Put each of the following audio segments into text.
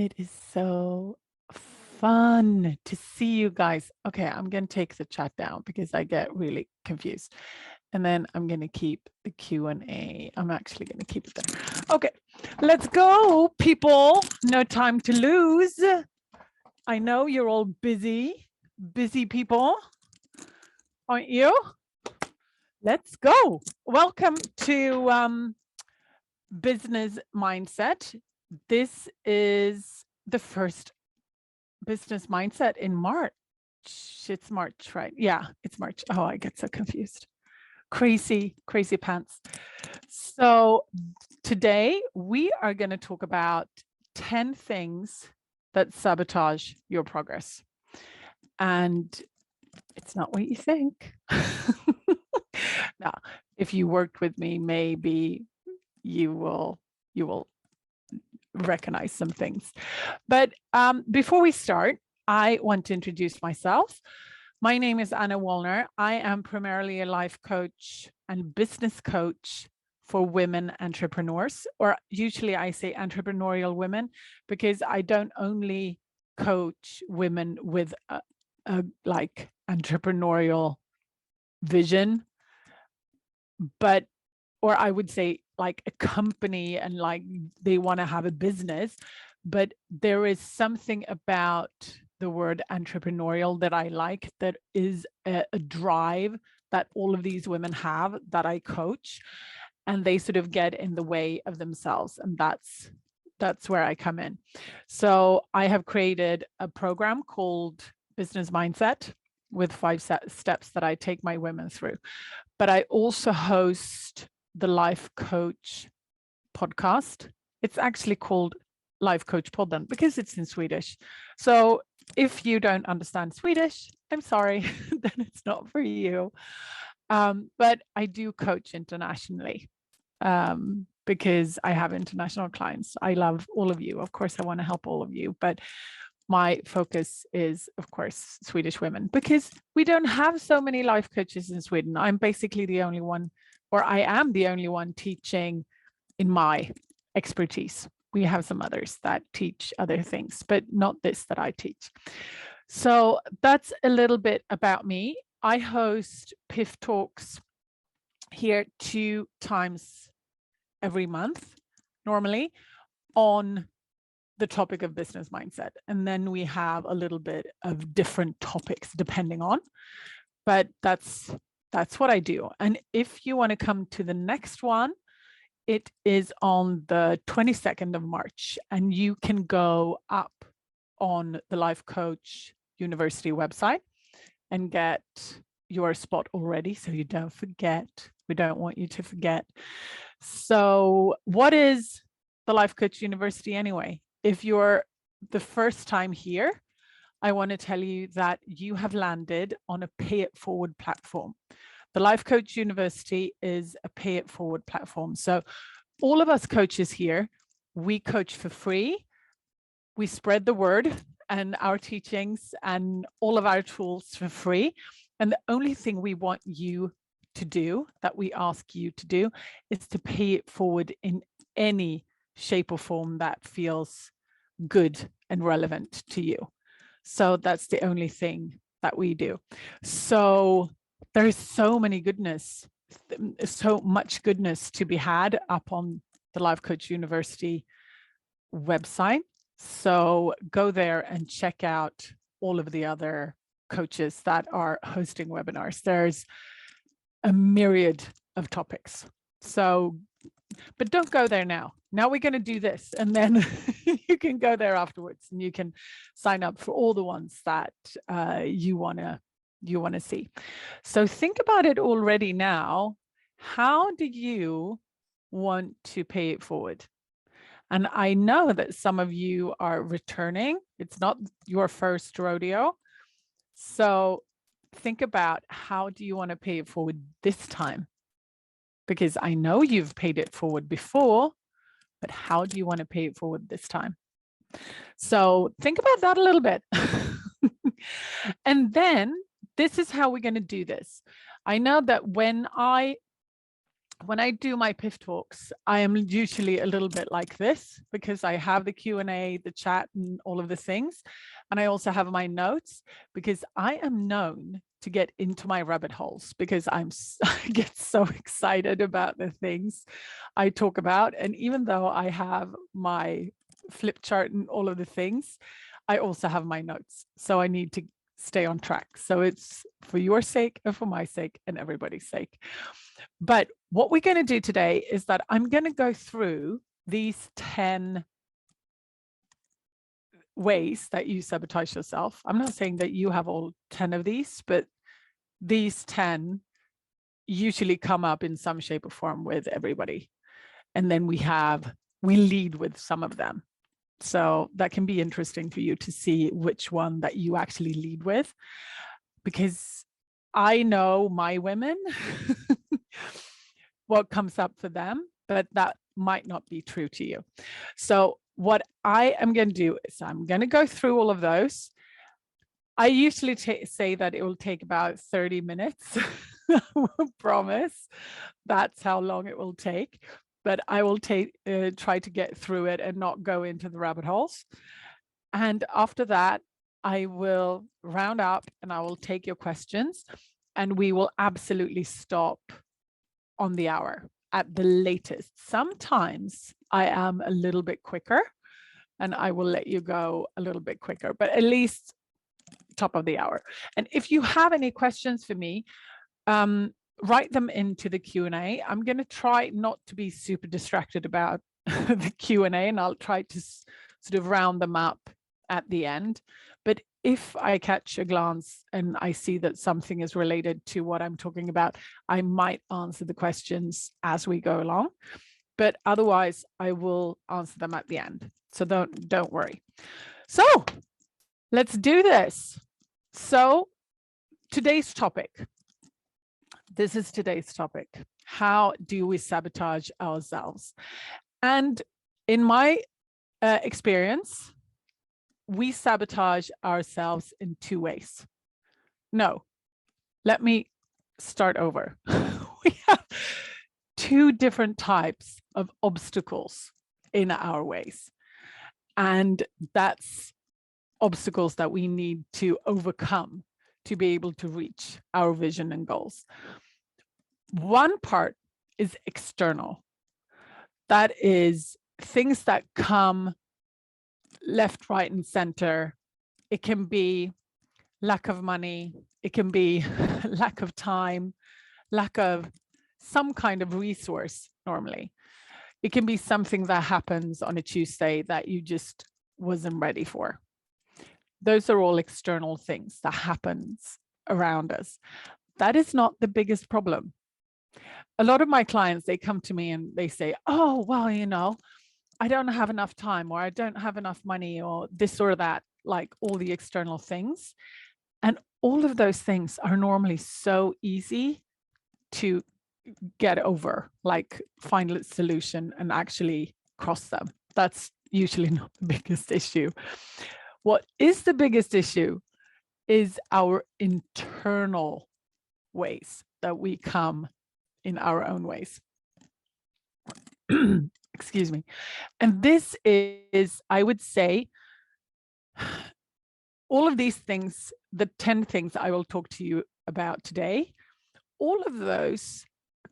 It is so fun to see you guys. Okay, I'm going to take the chat down because I get really confused. And then I'm going to keep the Q&A. I'm actually going to keep it there. Okay, let's go, people. No time to lose. I know you're all busy people, aren't you? Let's go. Welcome to Business Mindset. This is the first Business Mindset in March. It's March, right? Yeah, it's March. Oh, I get so confused. Crazy pants. So today we are going to talk about 10 things that sabotage your progress. And it's not what you think. Now, if you worked with me, maybe you will recognize some things. But before we start, I want to introduce myself. My name is Anna Wallner. I am primarily a life coach and business coach for women entrepreneurs, or usually I say entrepreneurial women, because I don't only coach women with a like entrepreneurial vision, but, or I would say like a company and like they want to have a business, but there is something about the word entrepreneurial that I like, that is a drive that all of these women have that I coach, and they sort of get in the way of themselves, and that's where I come in. So I have created a program called Business Mindset with 5 steps that I take my women through. But I also host the Life Coach podcast. It's actually called Life Coach Podden because it's in Swedish. So if you don't understand Swedish, I'm sorry, then it's not for you. But I do coach internationally because I have international clients. I love all of you. Of course, I want to help all of you, but my focus is, of course, Swedish women, because we don't have so many life coaches in Sweden. I'm basically the only one, or I am the only one teaching in my expertise. We have some others that teach other things, but not this that I teach. So that's a little bit about me. I host PIF talks here 2 times every month, normally, on the topic of business mindset. And then we have a little bit of different topics depending on, but that's what I do. And if you want to come to the next one, it is on the 22nd of March, and you can go up on the Life Coach University website and get your spot already, so you don't forget. We don't want you to forget. So what is the Life Coach University anyway? If you're the first time here, I want to tell you that you have landed on a pay it forward platform. The Life Coach University is a pay it forward platform. So all of us coaches here, we coach for free. We spread the word and our teachings and all of our tools for free. And the only thing we want you to do, that we ask you to do, is to pay it forward in any shape or form that feels good and relevant to you. So that's the only thing that we do. So there's so much goodness to be had up on the Life Coach University website. So go there and check out all of the other coaches that are hosting webinars. There's a myriad of topics. So, but don't go there now. Now we're going to do this, and then you can go there afterwards, and you can sign up for all the ones that you want to see. So think about it already now. How do you want to pay it forward? And I know that some of you are returning. It's not your first rodeo. So think about, how do you want to pay it forward this time? Because I know you've paid it forward before, but how do you want to pay it forward this time? So think about that a little bit. And then this is how we're going to do this. I know that when I when I do my PIF talks, I am usually a little bit like this because I have the Q&A, the chat, and all of the things. And I also have my notes because I am known to get into my rabbit holes because I get so excited about the things I talk about. And even though I have my flip chart and all of the things, I also have my notes. So I need to stay on track. So it's for your sake and for my sake and everybody's sake. But what we're going to do today is that I'm going to go through these 10 ways that you sabotage yourself. I'm not saying that you have all 10 of these, but these 10 usually come up in some shape or form with everybody. And then we lead with some of them. So that can be interesting for you to see which one that you actually lead with, because I know my women, what comes up for them, but that might not be true to you. So what I am going to do is I'm going to go through all of those. I usually say that it will take about 30 minutes. I promise that's how long it will take, but I will try to get through it and not go into the rabbit holes. And after that, I will round up and I will take your questions, and we will absolutely stop on the hour at the latest. Sometimes I am a little bit quicker and I will let you go a little bit quicker, but at least top of the hour. And if you have any questions for me, write them into the Q&A. I'm going to try not to be super distracted about the Q&A, and I'll try to sort of round them up at the end. But if I catch a glance and I see that something is related to what I'm talking about, I might answer the questions as we go along. But otherwise, I will answer them at the end. So don't worry. So let's do this. So today's topic. This is today's topic. How do we sabotage ourselves? And in my experience, we sabotage ourselves in two ways. No, let me start over. We have two different types of obstacles in our ways. And that's obstacles that we need to overcome to be able to reach our vision and goals. One part is external. That is things that come left, right, and center. It can be lack of money. It can be lack of time, lack of some kind of resource normally. It can be something that happens on a Tuesday that you just wasn't ready for. Those are all external things that happens around us. That is not the biggest problem. A lot of my clients, they come to me and they say, oh, well, you know, I don't have enough time, or I don't have enough money, or this or that, like all the external things. And all of those things are normally so easy to get over, like find a solution and actually cross them. That's usually not the biggest issue. What is the biggest issue is our internal ways that we come in our own ways. Excuse me. And this is, I would say, all of these things, the 10 things I will talk to you about today, all of those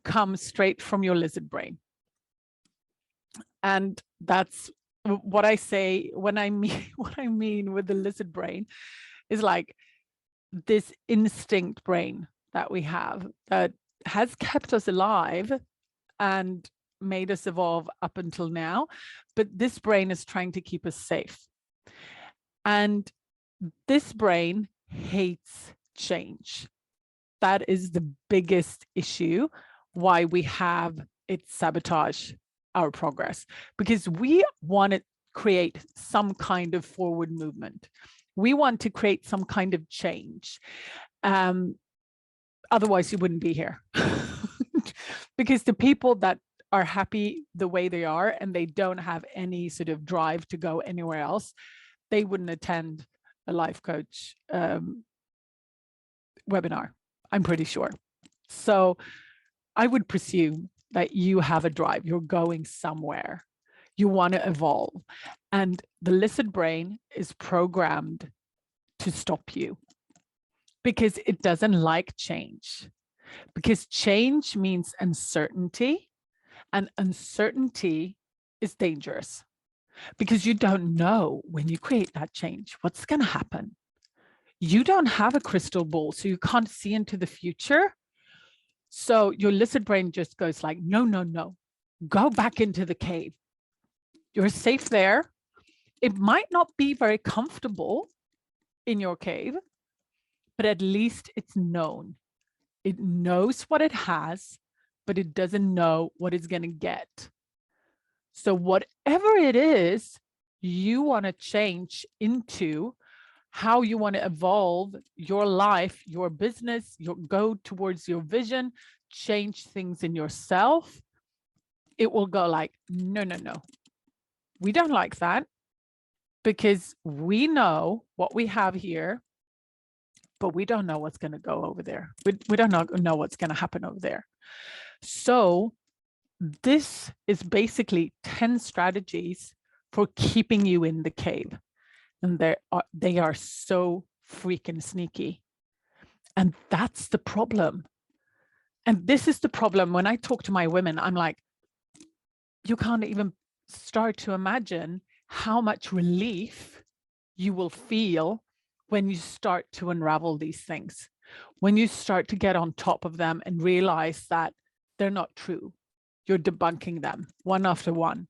come straight from your lizard brain. And that's what I say when I mean, what I mean with the lizard brain is like this instinct brain that we have that has kept us alive and made us evolve up until now. But this brain is trying to keep us safe. And this brain hates change. That is the biggest issue why we have it sabotage our progress, because we want to create some kind of forward movement. We want to create some kind of change. Otherwise, you wouldn't be here. Because the people that are happy the way they are and they don't have any sort of drive to go anywhere else, they wouldn't attend a life coach webinar, I'm pretty sure. So I would presume that you have a drive, you're going somewhere, you want to evolve. And the lizard brain is programmed to stop you because it doesn't like change. Because change means uncertainty, and uncertainty is dangerous because you don't know when you create that change, what's going to happen. You don't have a crystal ball, so you can't see into the future. So your lizard brain just goes like, no, no, no, go back into the cave. You're safe there. It might not be very comfortable in your cave, but at least it's known. It knows what it has, but it doesn't know what it's going to get. So whatever it is you want to change into, how you want to evolve your life, your business, go towards your vision, change things in yourself, it will go like, no, no, no. We don't like that because we know what we have here, but we don't know what's going to go over there. We don't know what's going to happen over there. So this is basically 10 strategies for keeping you in the cave. And they are so freaking sneaky. And that's the problem. And this is the problem. When I talk to my women, I'm like, you can't even start to imagine how much relief you will feel when you start to unravel these things, when you start to get on top of them and realize that they're not true. You're debunking them one after one.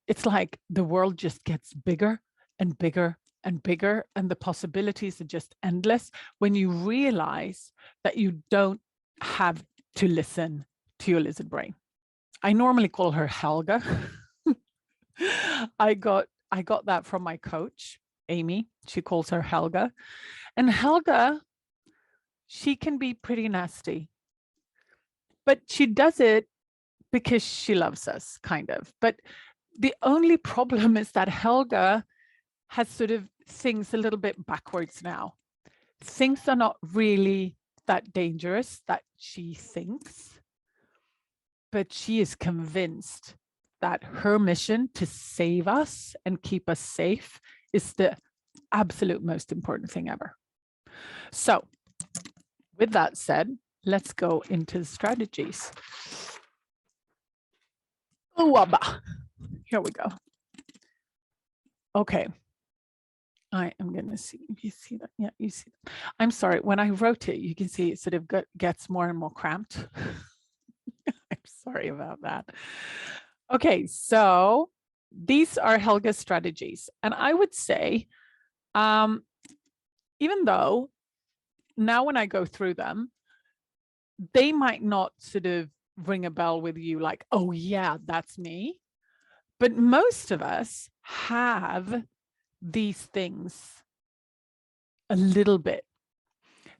It's like the world just gets bigger and bigger and bigger, and the possibilities are just endless when you realize that you don't have to listen to your lizard brain. I normally call her Helga. I got that from my coach, Amy. She calls her Helga. And Helga, she can be pretty nasty, but she does it because she loves us, kind of. But the only problem is that Helga has sort of things a little bit backwards now. Things are not really that dangerous that she thinks, but she is convinced that her mission to save us and keep us safe is the absolute most important thing ever. So with that said, let's go into the strategies. Here we go. Okay. I am going to see if you see that. Yeah, you see that. I'm sorry. When I wrote it, you can see it sort of gets more and more cramped. I'm sorry about that. Okay, so these are Helga's strategies. And I would say, even though now when I go through them, they might not sort of ring a bell with you like, oh yeah, that's me. But most of us have these things a little bit.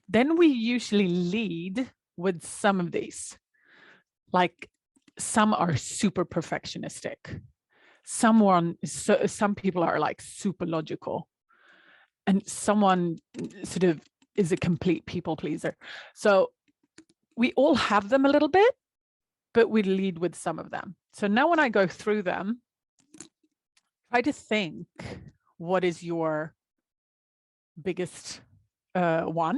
Then we usually lead with some of these. Like some are super perfectionistic. Some people are like super logical. And someone sort of is a complete people pleaser. So we all have them a little bit, but we lead with some of them. So now when I go through them, try to think, what is your biggest one?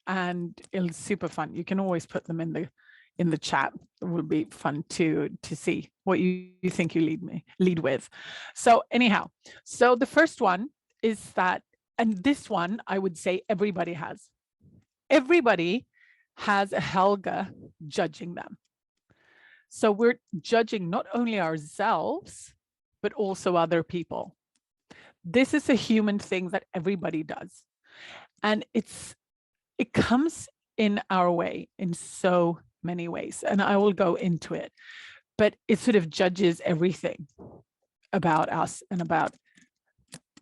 And it's super fun. You can always put them in the chat. It would be fun to see what you think you lead with. So anyhow, so the first one is that, and this one I would say everybody has. Everybody has a Helga judging them. So we're judging not only ourselves, but also other people. This is a human thing that everybody does. And it comes in our way in so many ways. And I will go into it. But it sort of judges everything about us and about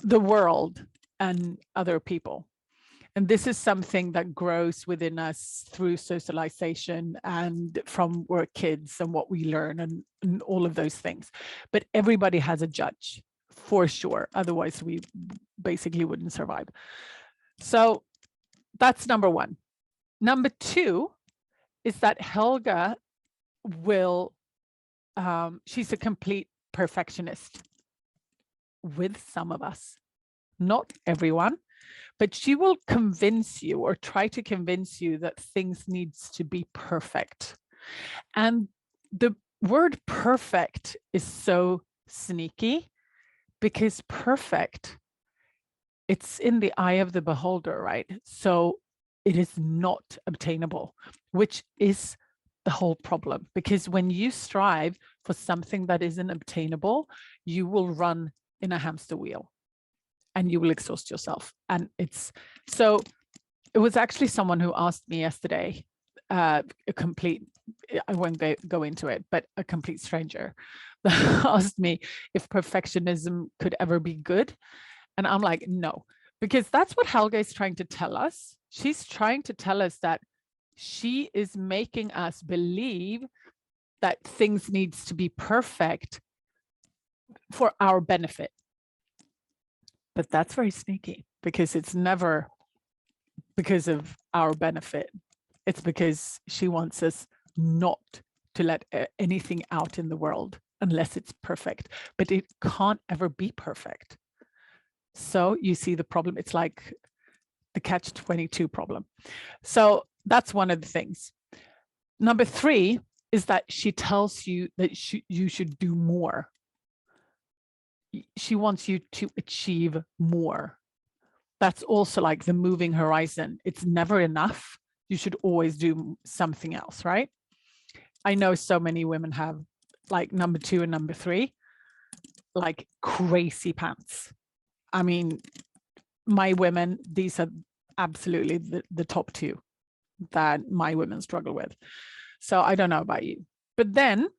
the world and other people. And this is something that grows within us through socialization and from we're kids and what we learn and all of those things. But everybody has a judge for sure. Otherwise, we basically wouldn't survive. So that's number one. Number two is that Helga will, she's a complete perfectionist with some of us, not everyone, but she will convince you or try to convince you that things needs to be perfect. And the word perfect is so sneaky because perfect, it's in the eye of the beholder, right? So it is not obtainable, which is the whole problem. Because when you strive for something that isn't obtainable, you will run in a hamster wheel and you will exhaust yourself. And it's so, it was actually someone who asked me yesterday, a complete, I won't go into it, but a complete stranger asked me if perfectionism could ever be good. And I'm like, no, because that's what Helga is trying to tell us. She's trying to tell us that she is making us believe that things needs to be perfect for our benefit. But that's very sneaky because it's never because of our benefit. It's because she wants us not to let anything out in the world unless it's perfect, but it can't ever be perfect. So you see the problem. It's like the catch-22 problem. So that's one of the things. Number 3 is that she tells you that you should do more. She wants you to achieve more. That's also like the moving horizon. It's never enough. You should always do something else, right? I know so many women have like number 2 and number 3, like crazy pants. I mean, my women, these are absolutely the top 2 that my women struggle with. So I don't know about you. But then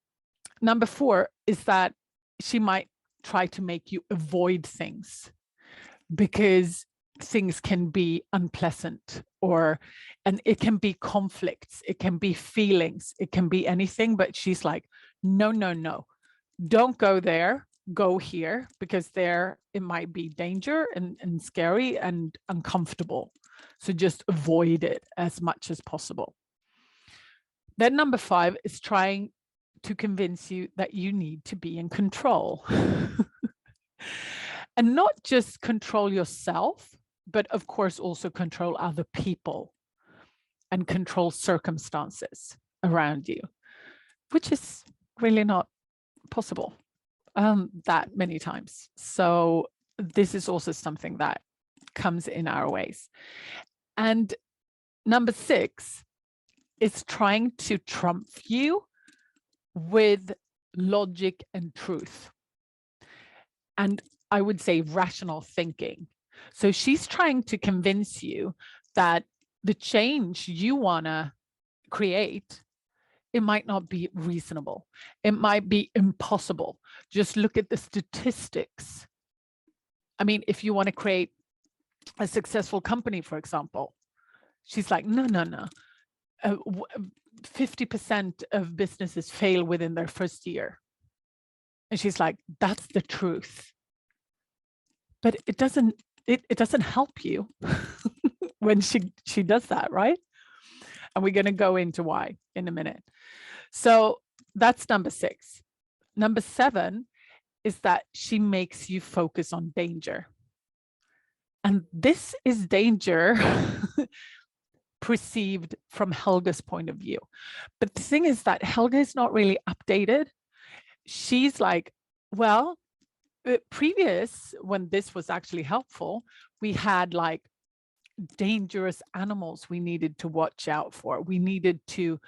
number 4 is that she might try to make you avoid things because things can be unpleasant, and it can be conflicts, it can be feelings, it can be anything. But she's like, no, don't go there, go here, because there it might be danger and scary and uncomfortable. So just avoid it as much as possible. Then number 5 is trying to convince you that you need to be in control. And not just control yourself, but of course also control other people and control circumstances around you, which is really not possible that many times. So this is also something that comes in our ways. And number 6 is trying to trump you with logic and truth. And I would say rational thinking. So she's trying to convince you that the change you want to create, it might not be reasonable. It might be impossible. Just look at the statistics. I mean, if you want to create a successful company, for example, she's like, no. 50% of businesses fail within their first year. And she's like, that's the truth. But it doesn't help you when she does that, right? And we're going to go into why in a minute. So that's number 6. Number 7 is that she makes you focus on danger. And this is danger perceived from Helga's point of view. But the thing is that Helga is not really updated. She's like, well, previous, when this was actually helpful, we had like dangerous animals we needed to watch out for. We needed to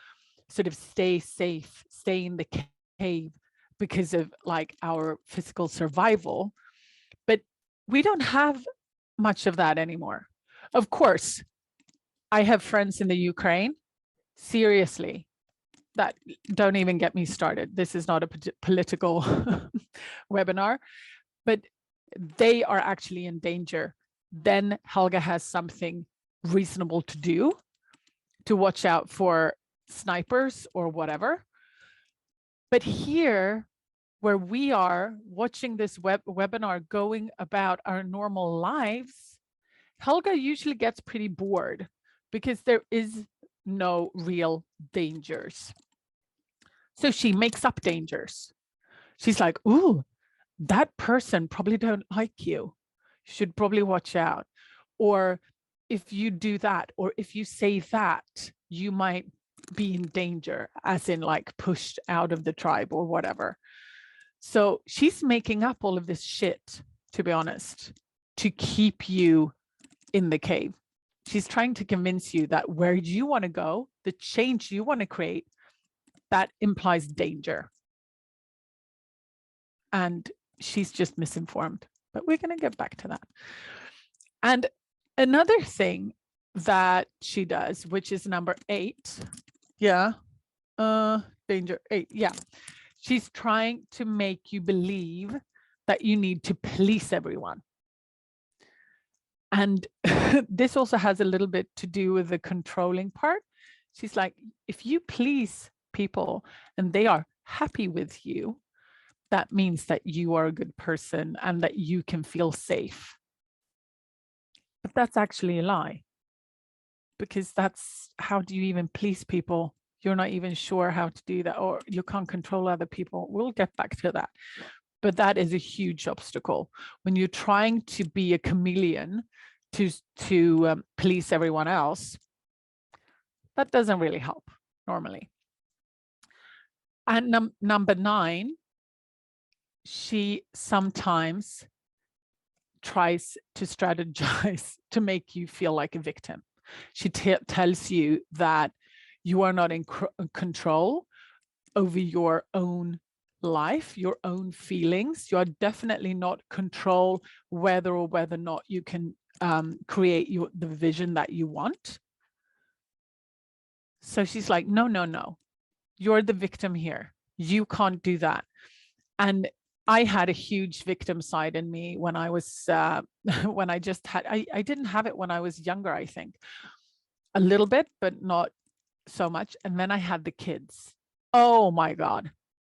sort of stay safe, stay in the cave because of like our physical survival. But we don't have much of that anymore. Of course, I have friends in the Ukraine, seriously, that don't even get me started. This is not a political webinar, but they are actually in danger. Then Helga has something reasonable to do to watch out for snipers or whatever. But here, where we are watching this webinar going about our normal lives, Helga usually gets pretty bored because there is no real dangers. So she makes up dangers. She's like, ooh, that person probably don't like you. You should probably watch out. Or if you do that, or if you say that, you might be in danger, as in like pushed out of the tribe or whatever. So she's making up all of this shit, to be honest, to keep you in the cave. She's trying to convince you that where you want to go, the change you want to create, that implies danger. And she's just misinformed, but we're going to get back to that. And another thing that she does, which is number 8. Yeah. Danger 8. Yeah. She's trying to make you believe that you need to please everyone. And this also has a little bit to do with the controlling part. She's like, if you please people and they are happy with you, that means that you are a good person and that you can feel safe. But that's actually a lie, because that's, how do you even please people? You're not even sure how to do that, or you can't control other people. We'll get back to that. But that is a huge obstacle when you're trying to be a chameleon to please everyone else. That doesn't really help normally. And number 9, she sometimes tries to strategize to make you feel like a victim. She tells you that you are not in control over your own life, your own feelings. You are definitely not control whether or not you can create the vision that you want. So she's like, no, you're the victim here. You can't do that. And I had a huge victim side in me when I was, when I just had, I didn't have it when I was younger, I think. A little bit, but not so much. And then I had the kids. Oh my God,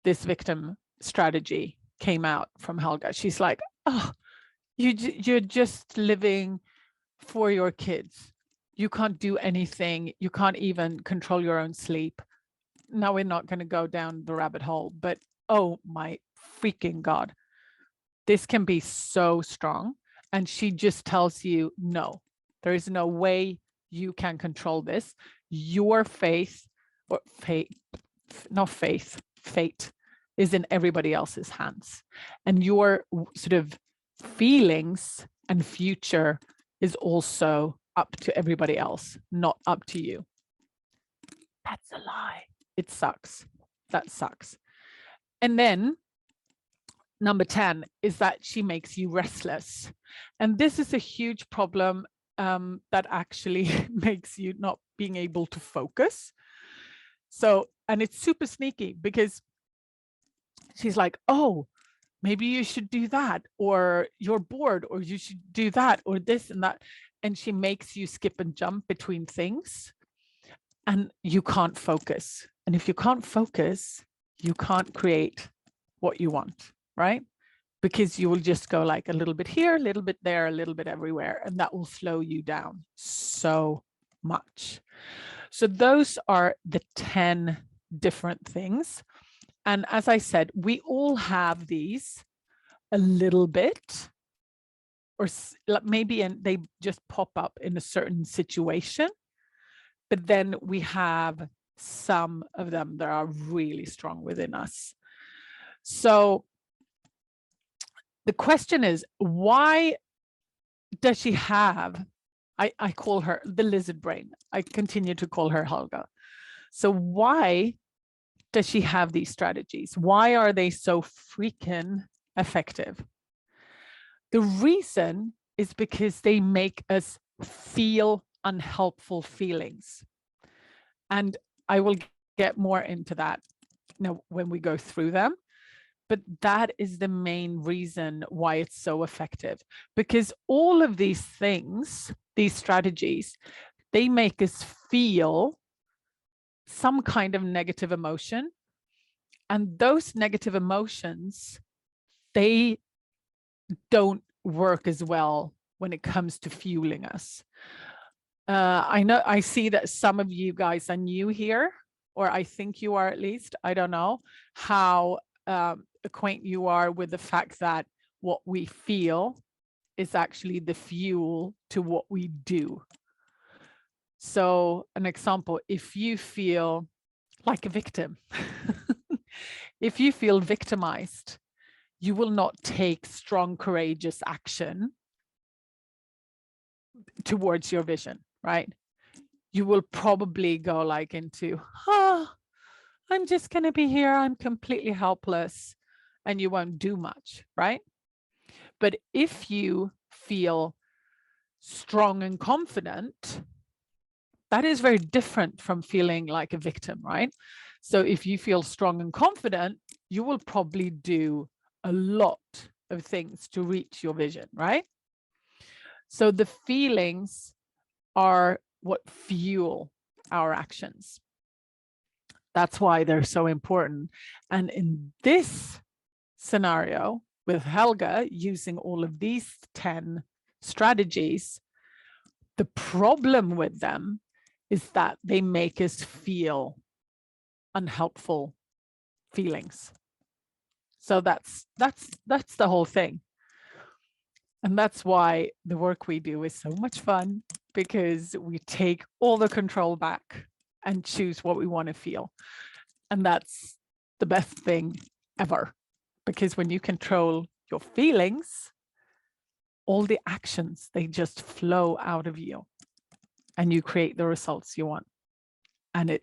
this victim strategy came out from Helga. She's like, oh, you're just living for your kids. You can't do anything. You can't even control your own sleep. Now we're not going to go down the rabbit hole, but oh my freaking God, this can be so strong. And she just tells you, no, there is no way you can control this. Your faith, or fate, not faith, fate is in everybody else's hands. And your sort of feelings and future is also up to everybody else, not up to you. That's a lie. It sucks. That sucks. And then number 10 is that she makes you restless. And this is a huge problem that actually makes you not being able to focus. So, and it's super sneaky because she's like, oh, maybe you should do that, or you're bored, or you should do that, or this and that. And she makes you skip and jump between things and you can't focus. And if you can't focus, you can't create what you want, right? Because you will just go like a little bit here, a little bit there, a little bit everywhere, and that will slow you down so much. So those are the 10 different things. And as I said, we all have these a little bit, or maybe they just pop up in a certain situation. But then we have some of them that are really strong within us. So the question is, why does she have, I call her the lizard brain. I continue to call her Helga. So why does she have these strategies? Why are they so freaking effective? The reason is because they make us feel unhelpful feelings. And I will get more into that when we go through them. But that is the main reason why it's so effective, because all of these things, these strategies, they make us feel some kind of negative emotion. And those negative emotions, they don't work as well when it comes to fueling us. I see that some of you guys are new here. or I think you are at least, I don't know how acquainted you are with the fact that what we feel is actually the fuel to what we do. So an example, if you feel like a victim, if you feel victimized, you will not take strong, courageous action towards your vision, right? You will probably go like into, I'm just going to be here. I'm completely helpless, and you won't do much, right? But if you feel strong and confident, that is very different from feeling like a victim, right? So if you feel strong and confident, you will probably do a lot of things to reach your vision, right? So the feelings are what fuel our actions. That's why they're so important. And in this scenario with Helga using all of these 10 strategies, the problem with them is that they make us feel unhelpful feelings. So that's the whole thing. And that's why the work we do is so much fun, because we take all the control back and choose what we want to feel. And that's the best thing ever, because when you control your feelings, all the actions, they just flow out of you and you create the results you want. And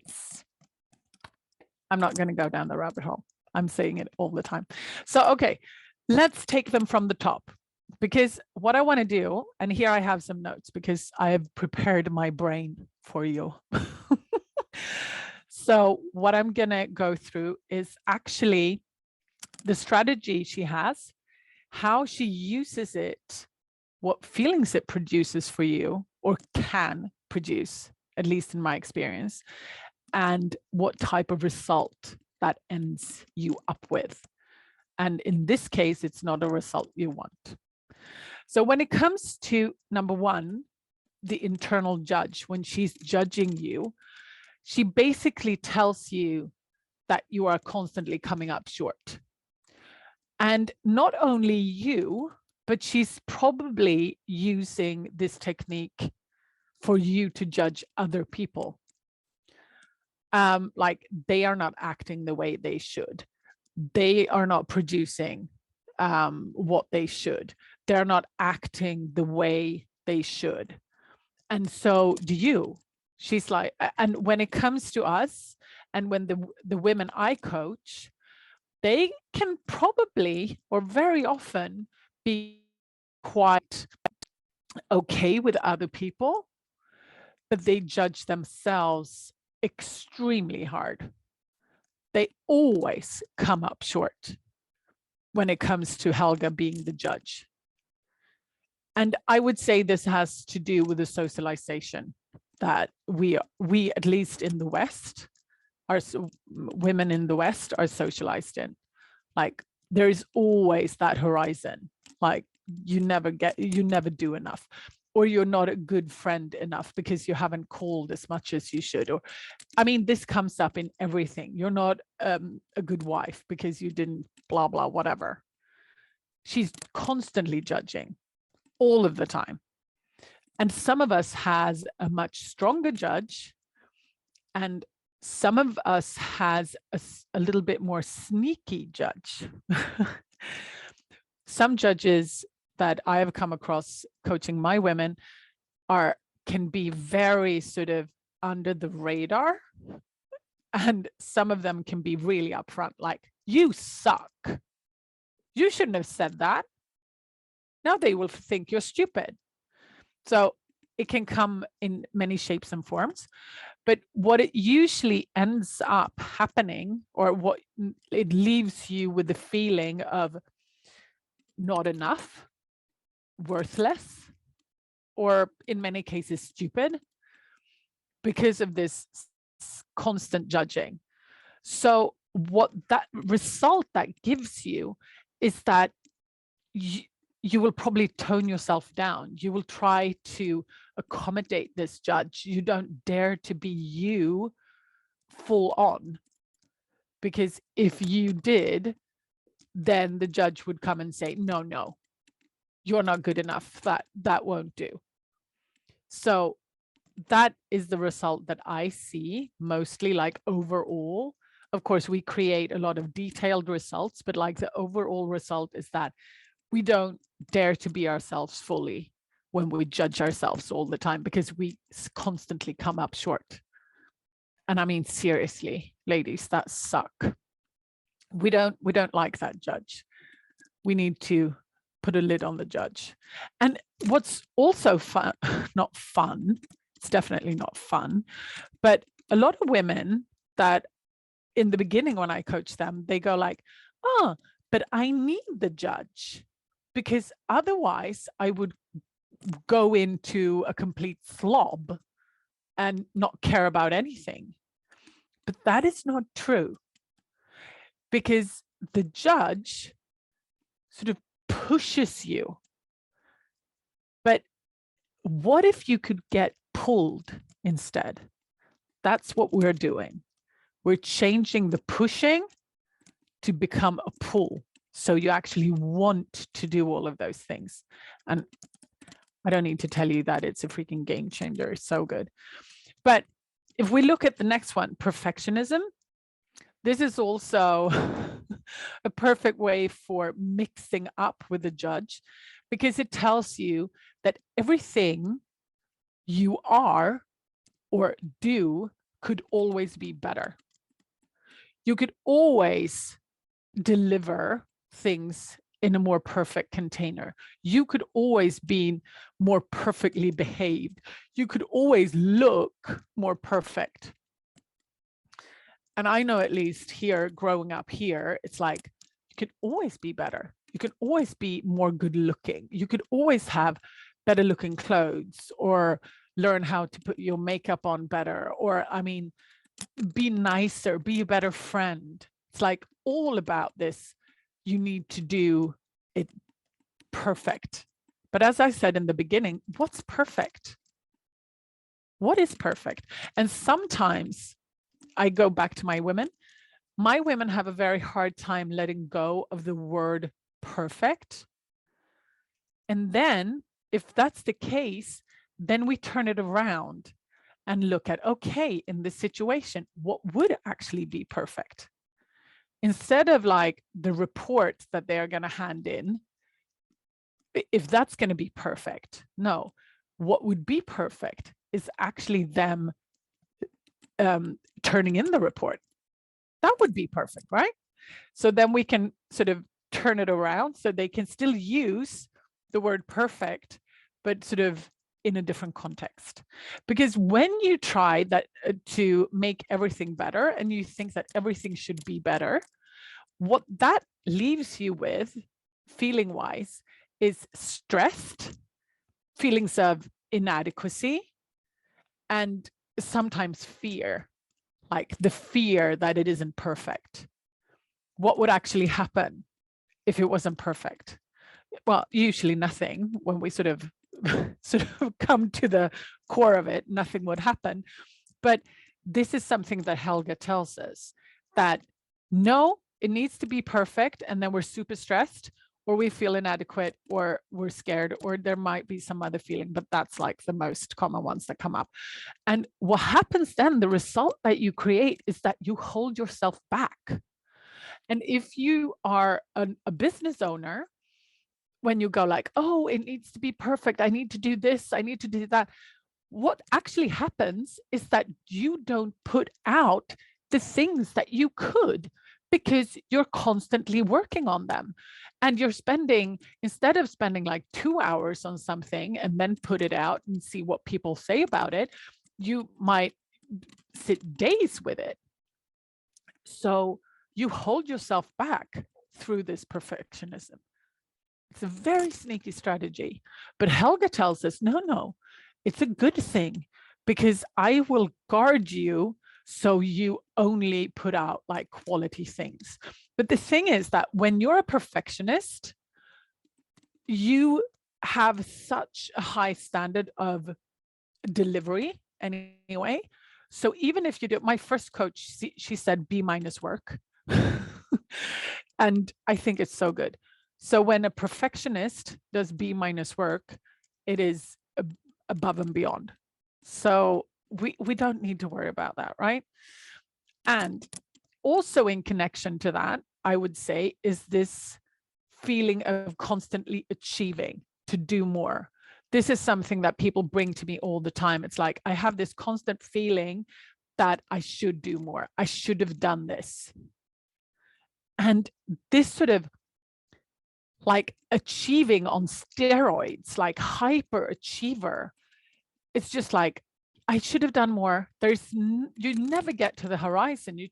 I'm not going to go down the rabbit hole. I'm saying it all the time. So, okay, let's take them from the top, because what I want to do, and here I have some notes because I have prepared my brain for you. So what I'm going to go through is actually the strategy she has, how she uses it, what feelings it produces for you or can produce, at least in my experience, and what type of result that ends you up with. And in this case, it's not a result you want. So when it comes to number one, the internal judge, when she's judging you, she basically tells you that you are constantly coming up short. And not only you, but she's probably using this technique for you to judge other people. Like they are not acting the way they should. They are not producing what they should. They're not acting the way they should. And so do you. She's like, and when it comes to us, and when the women I coach, they can probably, or very often, be quite okay with other people, but they judge themselves extremely hard. They always come up short when it comes to Helga being the judge. And I would say this has to do with the socialization that we at least in the West, our women in the West are socialized in. Like there is always that horizon. Like you never do enough, or you're not a good friend enough because you haven't called as much as you should. Or, I mean, this comes up in everything. You're not a good wife because you didn't blah, blah, whatever. She's constantly judging all of the time. And some of us has a much stronger judge, and some of us has a little bit more sneaky judge. Some judges that I have come across coaching my women can be very sort of under the radar, and some of them can be really upfront, like, you suck. You shouldn't have said that. Now they will think you're stupid. So it can come in many shapes and forms. But what it usually ends up happening, or what it leaves you with the feeling of not enough, worthless, or in many cases stupid, because of this constant judging. So what that result that gives you is that you will probably tone yourself down. You will try to accommodate this judge. You don't dare to be you full on, because if you did, then the judge would come and say, no, you're not good enough. That won't do. So that is the result that I see mostly, like overall. Of course, we create a lot of detailed results, but like the overall result is that we don't dare to be ourselves fully when we judge ourselves all the time, because we constantly come up short. And I mean, seriously, ladies, that suck. We don't like that judge. We need to put a lid on the judge. And what's also fun, not fun, it's definitely not fun, but a lot of women that in the beginning when I coach them, they go like, oh, but I need the judge because otherwise I would go into a complete slob and not care about anything. But that is not true, because the judge sort of pushes you. But what if you could get pulled instead? That's what we're doing. We're changing the pushing to become a pull. So you actually want to do all of those things. And I don't need to tell you that it's a freaking game changer. It's so good. But if we look at the next one, perfectionism, this is also a perfect way for mixing up with the judge, because it tells you that everything you are or do could always be better. You could always deliver things in a more perfect container. You could always be more perfectly behaved. You could always look more perfect. And I know, at least here, growing up here, it's like, you could always be better. You could always be more good looking. You could always have better looking clothes, or learn how to put your makeup on better, or, I mean, be nicer, be a better friend. It's like all about this. You need to do it perfect. But as I said in the beginning, what's perfect? What is perfect? And sometimes I go back to my women. My women have a very hard time letting go of the word perfect. And then if that's the case, then we turn it around and look at, okay, in this situation, what would actually be perfect? Instead of like the report that they're going to hand in, if that's going to be perfect, no, what would be perfect is actually them turning in the report. That would be perfect, right? So then we can sort of turn it around so they can still use the word perfect, but sort of in a different context. Because when you try that to make everything better and you think that everything should be better, what that leaves you with, feeling wise, is stressed, feelings of inadequacy, and sometimes fear, like the fear that it isn't perfect. What would actually happen if it wasn't perfect? Well, usually nothing. When we sort of come to the core of it, nothing would happen. But this is something that Helga tells us, that no, it needs to be perfect, and then we're super stressed, or we feel inadequate, or we're scared, or there might be some other feeling, but that's like the most common ones that come up. And what happens then, the result that you create, is that you hold yourself back. And if you are a business owner, when you go like, oh, it needs to be perfect, I need to do this, I need to do that, what actually happens is that you don't put out the things that you could, because you're constantly working on them. And you're spending, instead of spending like 2 hours on something and then put it out and see what people say about it, you might sit days with it. So you hold yourself back through this perfectionism. It's a very sneaky strategy. But Helga tells us, no, it's a good thing, because I will guard you so you only put out like quality things. But the thing is that when you're a perfectionist, you have such a high standard of delivery anyway, So even if you do, my first coach, she said B minus work. And I think it's so good. So when a perfectionist does B minus work, it is above and beyond. So we don't need to worry about that, right? And also in connection to that, I would say, is this feeling of constantly achieving to do more. This is something that people bring to me all the time. It's like, I have this constant feeling that I should do more. I should have done this. And this sort of like achieving on steroids, like hyper achiever, it's just like, I should have done more. You never get to the horizon. You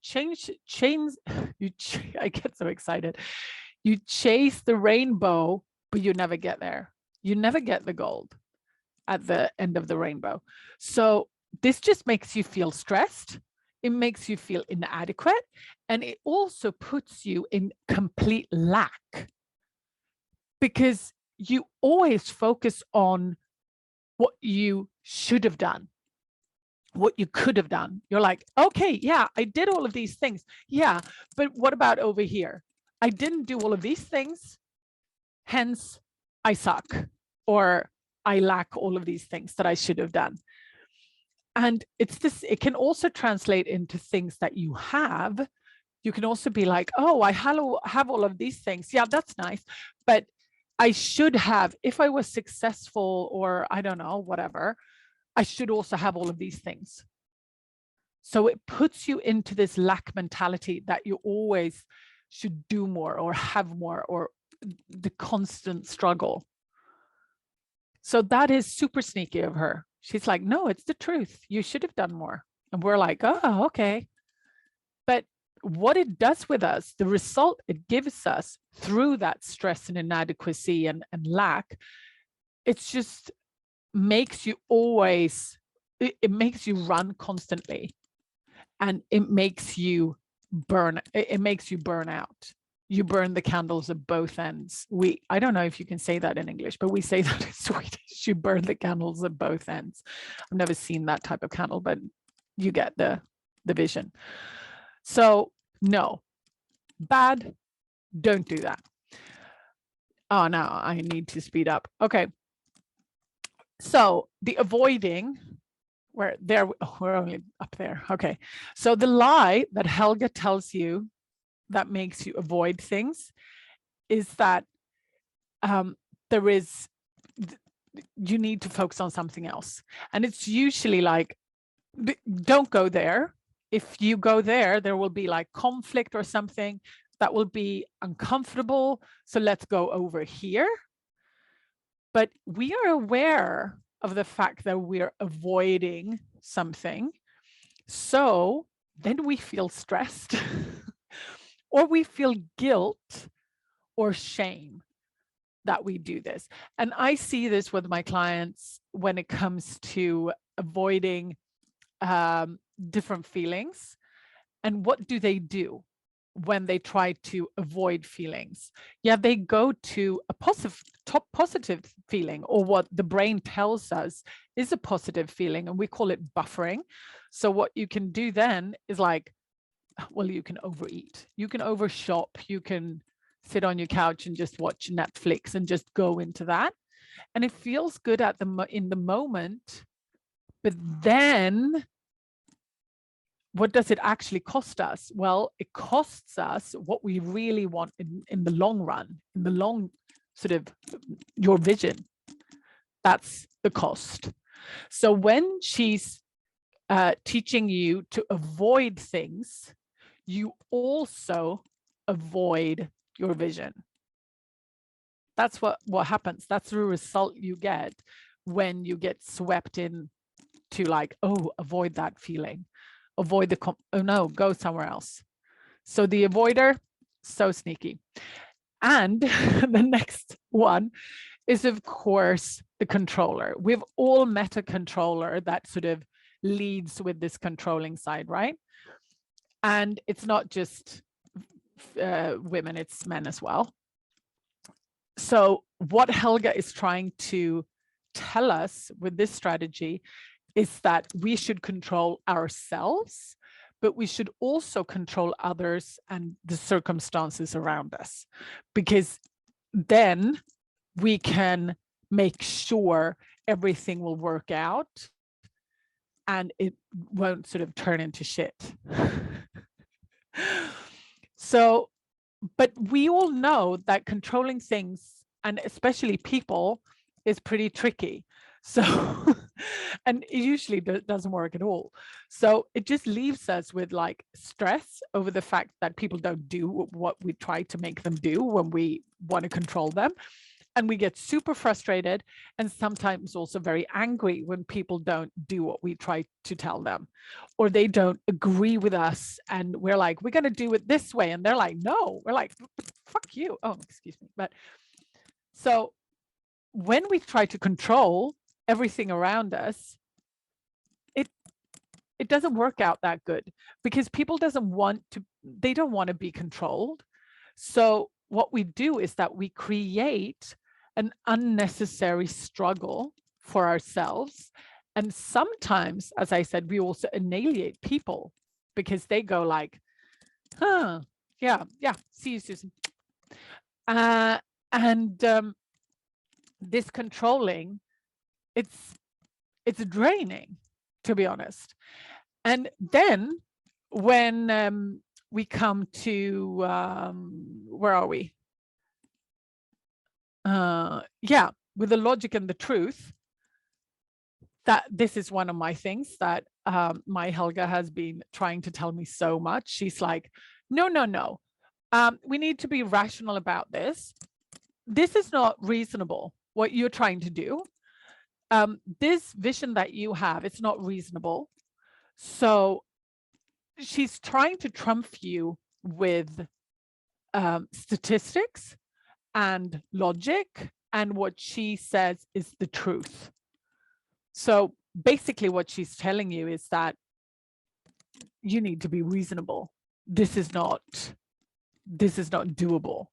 I get so excited. You chase the rainbow, but you never get there. You never get the gold at the end of the rainbow. So this just makes you feel stressed. It makes you feel inadequate. And it also puts you in complete lack, because you always focus on what you should have done, what you could have done. You're like, okay, yeah, I did all of these things. Yeah, but what about over here? I didn't do all of these things, hence I suck, or I lack all of these things that I should have done. And it's this, it can also translate into things that you have. You can also be like, oh, I have all of these things. Yeah, that's nice. But I should have, if I was successful, or I don't know, whatever, I should also have all of these things. So it puts you into this lack mentality that you always should do more or have more, or the constant struggle. So that is super sneaky of her. She's like, no, it's the truth. You should have done more. And we're like, oh, okay. But what it does with us, the result it gives us through that stress and inadequacy and lack, it's just makes you always, it makes you run constantly, and it makes you burn out. You burn the candles at both ends. I don't know if you can say that in English, but we say that in Swedish. You burn the candles at both ends. I've never seen that type of candle, but you get the vision. So no, bad, don't do that. Oh, now I need to speed up. Okay. So the avoiding, we're only up there. Okay. So the lie that Helga tells you that makes you avoid things is that you need to focus on something else. And it's usually like, don't go there. If you go there, there will be like conflict or something that will be uncomfortable. So let's go over here. But we are aware of the fact that we're avoiding something. So then we feel stressed or we feel guilt or shame that we do this. And I see this with my clients when it comes to avoiding different feelings. And what do they do when they try to avoid feelings? Yeah, they go to a positive feeling, or what the brain tells us is a positive feeling, and we call it buffering. So what you can do then is like, well, you can overeat, you can overshop, you can sit on your couch and just watch Netflix and just go into that. And it feels good in the moment, but then what does it actually cost us? Well, it costs us what we really want in the long run, in the long sort of your vision. That's the cost. So when she's teaching you to avoid things, you also avoid your vision. That's what happens. That's the result you get when you get swept in to like, oh, avoid that feeling. Avoid oh no, go somewhere else. So the avoider, so sneaky. And the next one is, of course, the controller. We've all met a controller that sort of leads with this controlling side, right? And it's not just women, it's men as well. So what Helga is trying to tell us with this strategy is that we should control ourselves, but we should also control others and the circumstances around us, because then we can make sure everything will work out and it won't sort of turn into shit. So, but we all know that controlling things, and especially people, is pretty tricky. So, and it usually doesn't work at all. So it just leaves us with like stress over the fact that people don't do what we try to make them do when we want to control them. And we get super frustrated and sometimes also very angry when people don't do what we try to tell them, or they don't agree with us. And we're like, we're going to do it this way. And they're like, no, we're like, fuck you. Oh, excuse me. But so when we try to control everything around us, it doesn't work out that good, because people they don't want to be controlled. So what we do is that we create an unnecessary struggle for ourselves. And sometimes, as I said, we also annihilate people because they go like, yeah, see you, Susan. This controlling, it's draining, to be honest. And then when we come to, where are we? With the logic and the truth, that this is one of my things that my Helga has been trying to tell me so much. She's like, no. We need to be rational about this. This is not reasonable, what you're trying to do. This vision that you have, it's not reasonable. So she's trying to trump you with statistics and logic and what she says is the truth. So basically what she's telling you is that you need to be reasonable. This is not doable,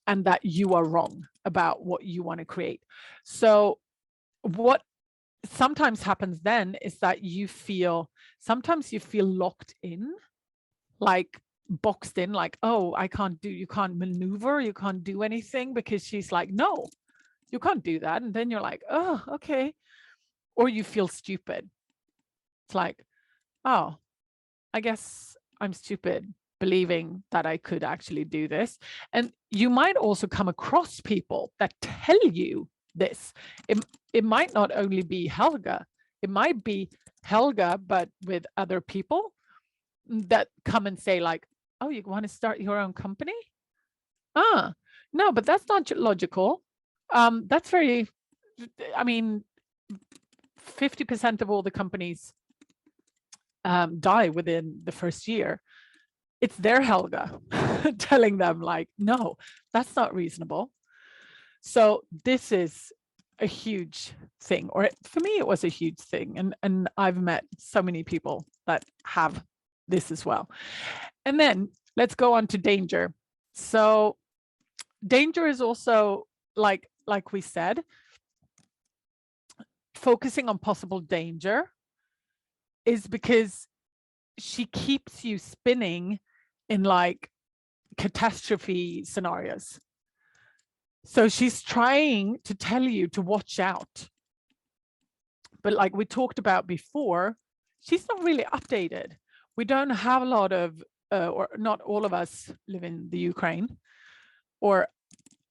and that you are wrong about what you want to create. So what sometimes happens then is that sometimes you feel locked in, like boxed in, like, oh, you can't maneuver, you can't do anything, because she's like, no, you can't do that. And then you're like, oh, okay. Or you feel stupid. It's like, oh, I guess I'm stupid believing that I could actually do this. And you might also come across people that tell you this. It might not only be Helga, it might be Helga, but with other people that come and say like, oh, you want to start your own company? No, but that's not logical. That's very, 50% of all the companies die within the first year. It's their Helga telling them like, no, that's not reasonable. So this is a huge thing, or for me, it was a huge thing. And I've met so many people that have this as well. And then let's go on to danger. So danger is also like we said, focusing on possible danger is because she keeps you spinning in like catastrophe scenarios. So she's trying to tell you to watch out. But like we talked about before, she's not really updated. We don't have a lot of, or not all of us live in the Ukraine or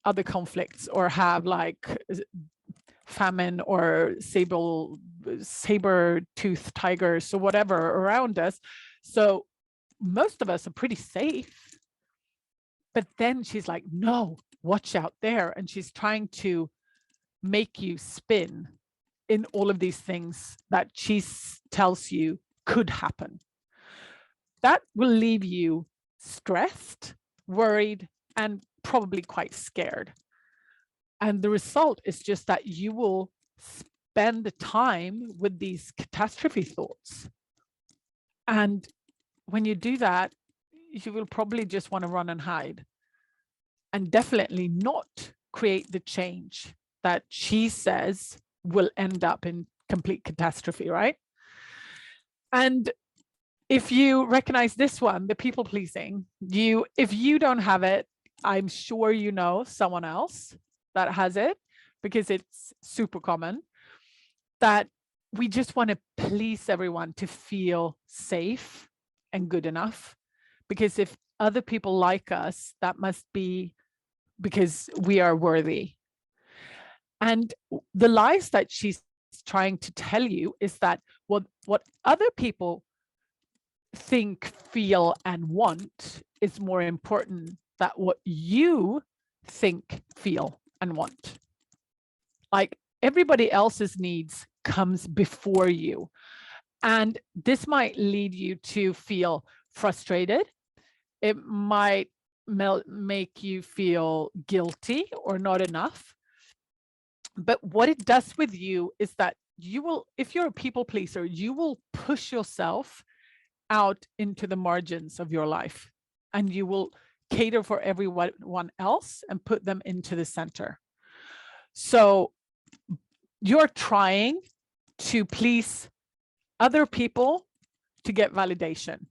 other conflicts, or have like famine or saber-toothed tigers or whatever around us. So most of us are pretty safe. But then she's like, no, watch out there. And she's trying to make you spin in all of these things that she tells you could happen. That will leave you stressed, worried, and probably quite scared. And the result is just that you will spend the time with these catastrophe thoughts. And when you do that, you will probably just want to run and hide, and definitely not create the change that she says will end up in complete catastrophe, right? And if you recognize this one, the people pleasing, if you don't have it, I'm sure you know someone else that has it, because it's super common, that we just want to please everyone to feel safe and good enough. Because if other people like us, that must be because we are worthy. And the lies that she's trying to tell you is that what other people think, feel, and want is more important than what you think, feel, and want. Like, everybody else's needs comes before you. And this might lead you to feel frustrated. It might make you feel guilty or not enough. But what it does with you is that you will, if you're a people pleaser, you will push yourself out into the margins of your life, and you will cater for everyone else and put them into the center. So you're trying to please other people to get validation,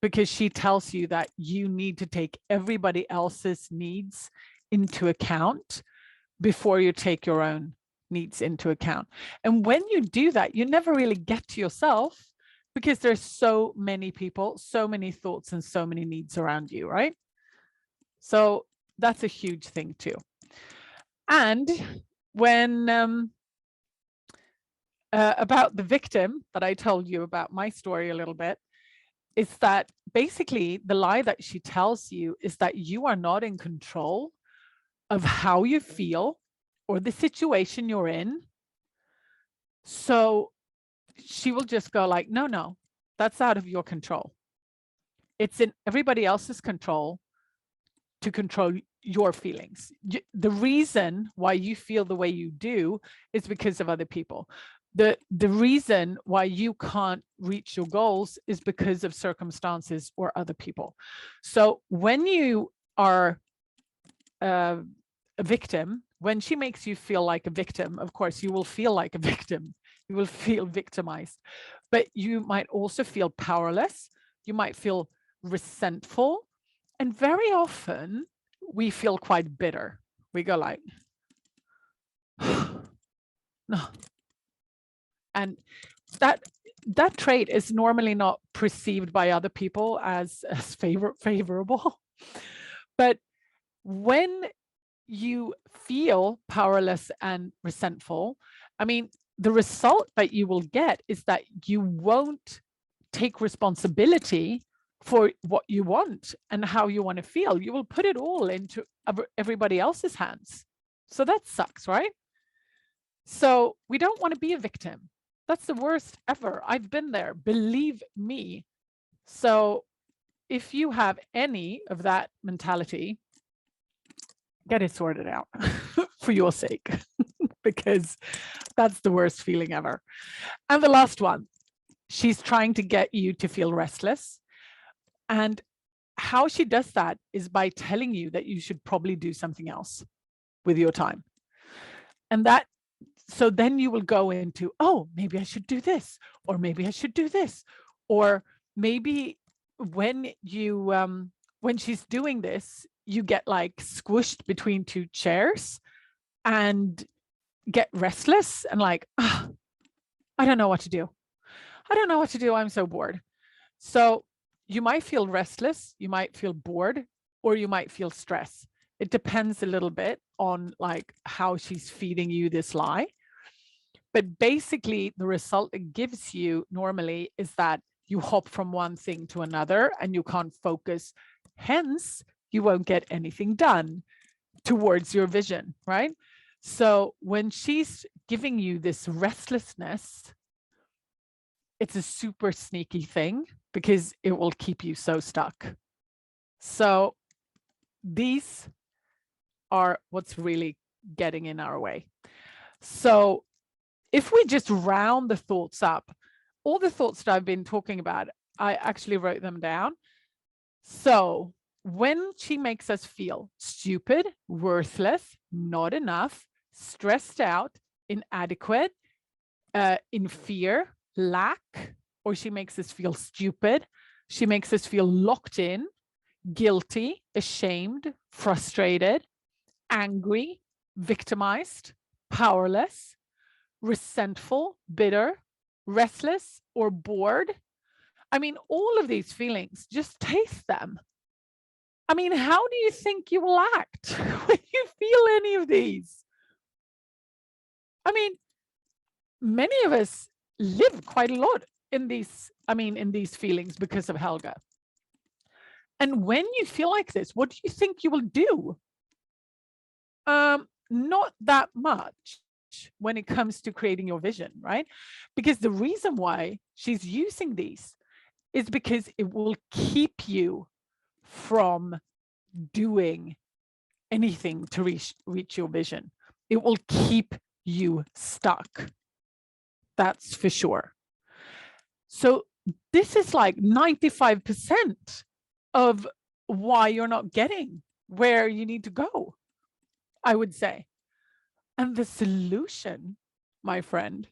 because she tells you that you need to take everybody else's needs into account before you take your own needs into account. And when you do that, you never really get to yourself, because there's so many people, so many thoughts, and so many needs around you, right? So that's a huge thing too. And when about the victim that I told you about, my story a little bit, is that basically the lie that she tells you is that you are not in control of how you feel or the situation you're in. So she will just go like, no, that's out of your control. It's in everybody else's control to control your feelings. The reason why you feel the way you do is because of other people. The reason why you can't reach your goals is because of circumstances or other people. So when you are a victim, when she makes you feel like a victim, of course, you will feel like a victim. You will feel victimized, but you might also feel powerless. You might feel resentful. And very often we feel quite bitter. We go like, no. And that trait is normally not perceived by other people as favorable. But when you feel powerless and resentful, I mean, the result that you will get is that you won't take responsibility for what you want and how you want to feel. You will put it all into everybody else's hands. So that sucks, right? So we don't want to be a victim. That's the worst ever. I've been there, believe me. So if you have any of that mentality, get it sorted out for your sake, because that's the worst feeling ever. And the last one, she's trying to get you to feel restless. And how she does that is by telling you that you should probably do something else with your time. And that, so then you will go into, oh, maybe I should do this, or maybe I should do this, or maybe when you when she's doing this, you get like squished between two chairs and get restless and like, oh, I don't know what to do. I don't know what to do. I'm so bored. So you might feel restless, you might feel bored, or you might feel stress. It depends a little bit on like how she's feeding you this lie. But basically the result it gives you normally is that you hop from one thing to another and you can't focus. Hence, you won't get anything done towards your vision, right? So when she's giving you this restlessness, it's a super sneaky thing because it will keep you so stuck. So these are what's really getting in our way. So if we just round the thoughts up, all the thoughts that I've been talking about, I actually wrote them down. So when she makes us feel stupid, worthless, not enough, stressed out, inadequate, in fear, lack, or she makes us feel stupid. She makes us feel locked in, guilty, ashamed, frustrated, angry, victimized, powerless, resentful, bitter, restless, or bored. I mean, all of these feelings, just taste them. I mean, how do you think you will act when you feel any of these? I mean, many of us live quite a lot in these, in these feelings because of Helga. And when you feel like this, what do you think you will do? Not that much when it comes to creating your vision, right? Because the reason why she's using these is because it will keep you from doing anything to reach your vision. It will keep you stuck. That's for sure. So this is like 95% of why you're not getting where you need to go, I would say. And the solution, my friend,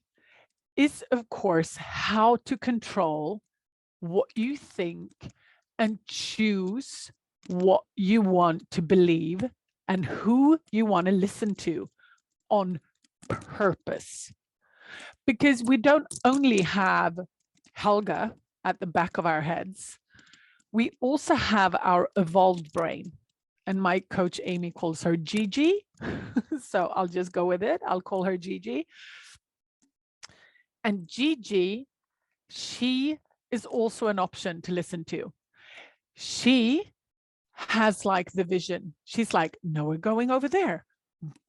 is of course how to control what you think and choose what you want to believe and who you want to listen to on purpose. Because we don't only have Helga at the back of our heads, we also have our evolved brain. And my coach Amy calls her Gigi. So I'll just go with it. I'll call her Gigi. And Gigi, she is also an option to listen to. She has like the vision. She's like, no, we're going over there.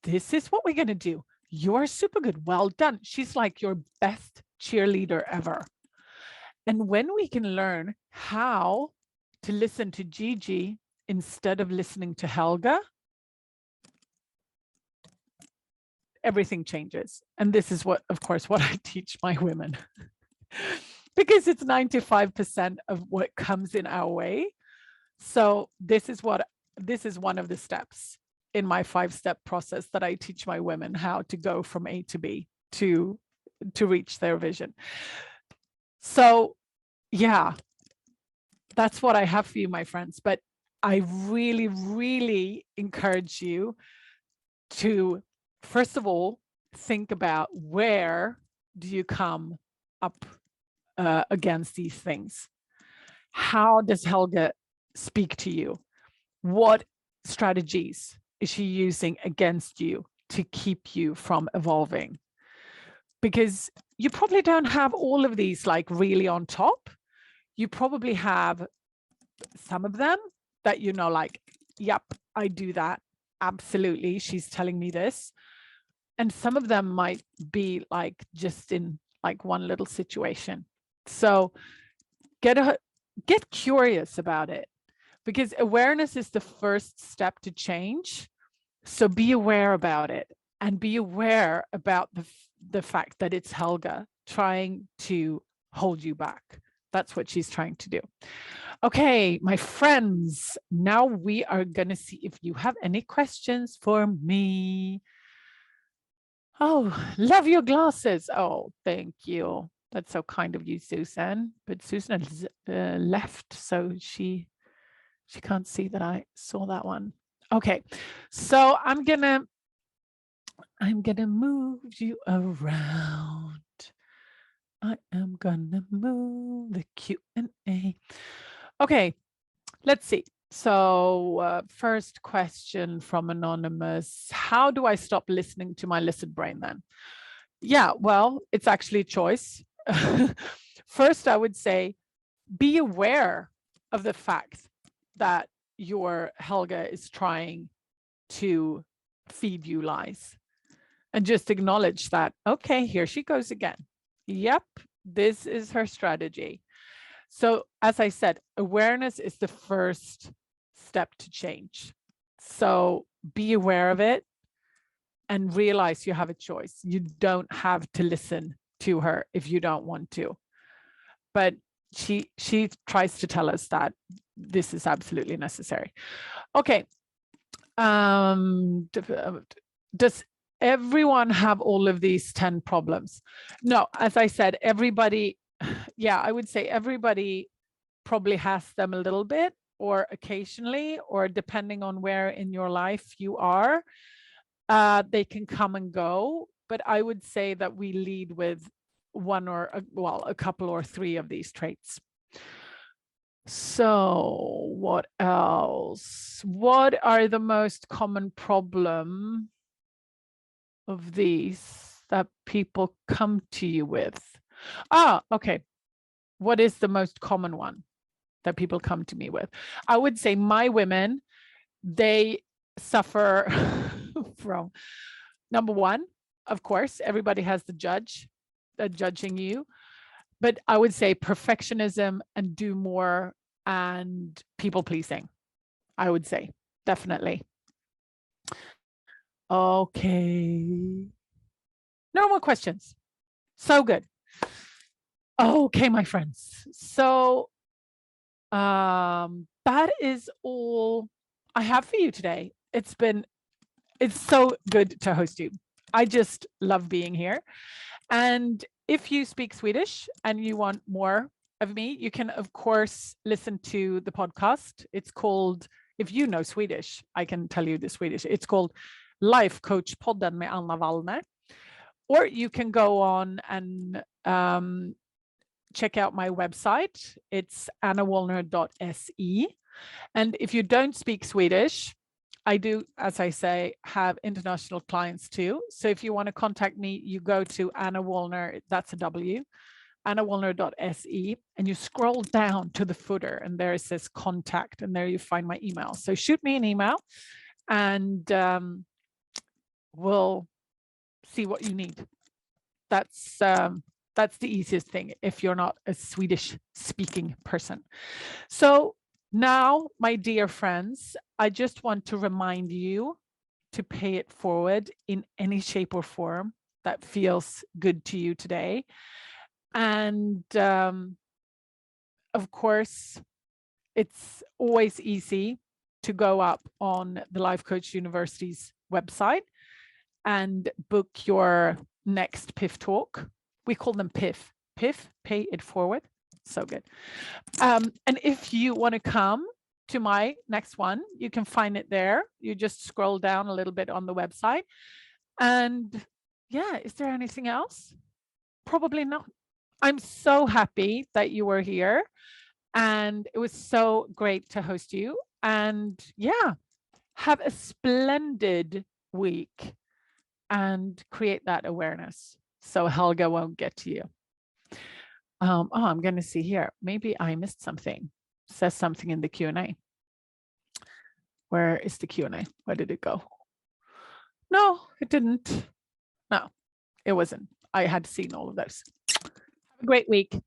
This is what we're going to do. You're super good. Well done. She's like your best cheerleader ever. And when we can learn how to listen to Gigi instead of listening to Helga, everything changes. And this is what, of course, what I teach my women. Because it's 95% of what comes in our way. So this is one of the steps in my 5-step process that I teach my women, how to go from A to B to reach their vision. So yeah, that's what I have for you, my friends. But I really, really encourage you to, first of all, think about where do you come up against these things? How does Helga speak to you? What strategies is she using against you to keep you from evolving? Because you probably don't have all of these like really on top. You probably have some of them that, you know, like, yep, I do that. Absolutely. She's telling me this. And some of them might be like just in like one little situation. So get curious about it, because awareness is the first step to change. So be aware about it, and be aware about the fact that it's Helga trying to hold you back. That's what she's trying to do. Okay, my friends, now we are going to see if you have any questions for me. Oh, love your glasses. Oh, thank you. That's so kind of you, Susan. But Susan has left, so she can't see that I saw that one. Okay, so I'm gonna move you around. I am gonna move the Q&A. Okay, let's see. So first question from Anonymous. How do I stop listening to my lizard brain then? Yeah, well, it's actually a choice. First, I would say, be aware of the fact that your Helga is trying to feed you lies, and just acknowledge that, okay, here she goes again. Yep, this is her strategy. So as I said, awareness is the first step to change. So be aware of it and realize you have a choice. You don't have to listen to her if you don't want to. But she tries to tell us that this is absolutely necessary. Okay. Does everyone have all of these 10 problems? No, as I said, everybody, yeah, I would say everybody probably has them a little bit, or occasionally, or depending on where in your life you are, they can come and go. But I would say that we lead with one or, well, a couple or three of these traits. So what else? What are the most common problem of these that people come to you with? Okay. What is the most common one that people come to me with? I would say my women, they suffer from, number one, of course, everybody has the judge, judging you. But I would say perfectionism and do more and people pleasing. I would say, definitely. Okay. No more questions. So good. Okay, my friends. So that is all I have for you today. It's so good to host you. I just love being here. And if you speak Swedish and you want more of me, you can, of course, listen to the podcast. It's called, if you know Swedish, I can tell you the Swedish. It's called Life Coach Podden med Anna Wallner. Or you can go on and check out my website. It's annawallner.se. And if you don't speak Swedish, I do, as I say, have international clients too. So if you want to contact me, you go to Anna Wallner, that's a W, annawallner.se, and you scroll down to the footer and there it says contact, and there you find my email. So shoot me an email and we'll see what you need. That's the easiest thing if you're not a Swedish speaking person. So now, my dear friends, I just want to remind you to pay it forward in any shape or form that feels good to you today. And of course, it's always easy to go up on the Life Coach University's website and book your next PIF talk. We call them PIF. PIF, pay it forward. So good. And if you want to come to my next one, you can find it there. You just scroll down a little bit on the website. And yeah, is there anything else? Probably not. I'm so happy that you were here. And it was so great to host you. And yeah, have a splendid week and create that awareness so Helga won't get to you. I'm going to see here. Maybe I missed something. It says something in the Q&A. Where is the Q&A? Where did it go? No, it didn't. No, it wasn't. I had seen all of those. Have a great week.